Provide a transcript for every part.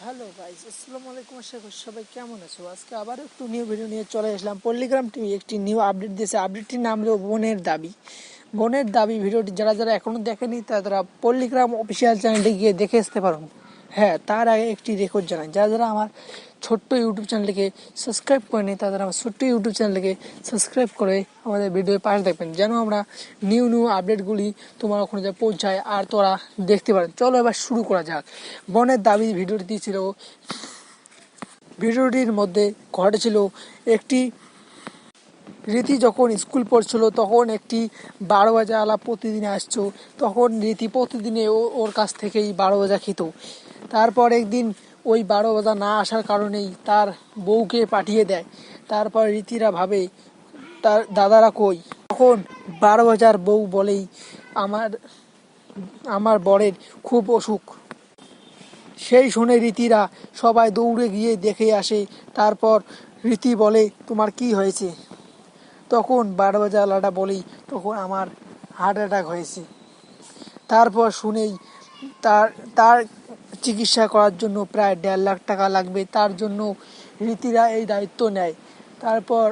Hello guys, আসসালামু আলাইকুম। আশা করি সবাই কেমন আছো। আজকে আবার একটু নিউ ভিডিও নিয়ে চলে আসলাম। পল্লিগ্রাম টিভি একটি নিউ আপডেট দিয়েছে। আপডেটটির নাম হলো বোনের দাবি। বোনের দাবি ভিডিওটি যারা যারা এখনো দেখেনি তারা পল্লিগ্রাম অফিসিয়াল চ্যানেলে গিয়ে দেখে আসতে পারো। হ্যাঁ, তার আগে একটি রেকর্ড জানাই, যারা যারা আমার ছোট্ট ইউটিউব চ্যানেলটিকে সাবস্ক্রাইব করেনি তারা আমার ছোট্ট ইউটিউব চ্যানেলটিকে সাবস্ক্রাইব করে আমাদের ভিডিওর পাশে দেখবেন, যেন আমরা নিউ নিউ আপডেটগুলি তোমার ওখানে যা পৌঁছায় আর তোরা দেখতে পারেন। চলো এবার শুরু করা যাক। বনের দাবি ভিডিওটি দিয়েছিল। ভিডিওটির মধ্যে ঘটেছিল একটি রীতি যখন স্কুল পড়ছিল তখন একটি 12 ভাজা আলা প্রতিদিন আসছো। তখন রীতি প্রতিদিনে ওর কাছ থেকেই 12 ভাজা খেত। তারপর একদিন ওই 12 ভাজা না আসার কারণেই তার বউকে পাঠিয়ে দেয়। তারপর রীতিরা ভাবে তার দাদারা কই। তখন 12 ভাজার বউ বলেই, আমার আমার বরের খুব অসুখ। সেই শুনে রীতিরা সবাই দৌড়ে গিয়ে দেখে আসে। তারপর রীতি বলে, তোমার কি হয়েছে? তখন 12 ভাজা বলেই, তখন আমার হার্ট অ্যাটাক হয়েছে। তারপর শুনেই তার তার চিকিৎসা করার জন্য প্রায় 1.5 লাখ টাকা লাগবে। তার জন্য রীতিরা এই দায়িত্ব নেয়। তারপর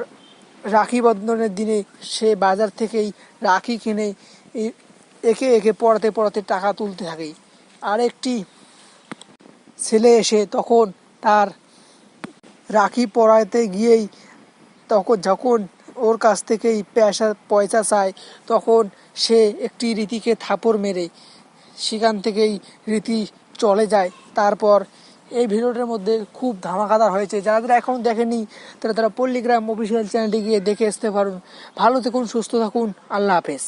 রাখি বন্ধনের দিনে সে বাজার থেকেই রাখি কিনে একে একে পড়াতে পড়াতে টাকা তুলতে থাকে। আরেকটি ছেলে এসে তখন তার রাখি পরাইতে গিয়েই যখন ওর কাছ থেকেই পয়সা চায়, তখন সে একটি রীতিকে থাপড় মেরে সেখান থেকেই রীতি চলে যায়। তারপর এই ভিডিওটার মধ্যে খুব ধামাকাদার হয়েছে। যারা যারা এখন দেখেনি তারা পল্লিগ্রাম অফিসিয়াল চ্যানেলটি গিয়ে দেখে আসতে পারুন। ভালো থাকুন, সুস্থ থাকুন, আল্লাহ হাফেজ।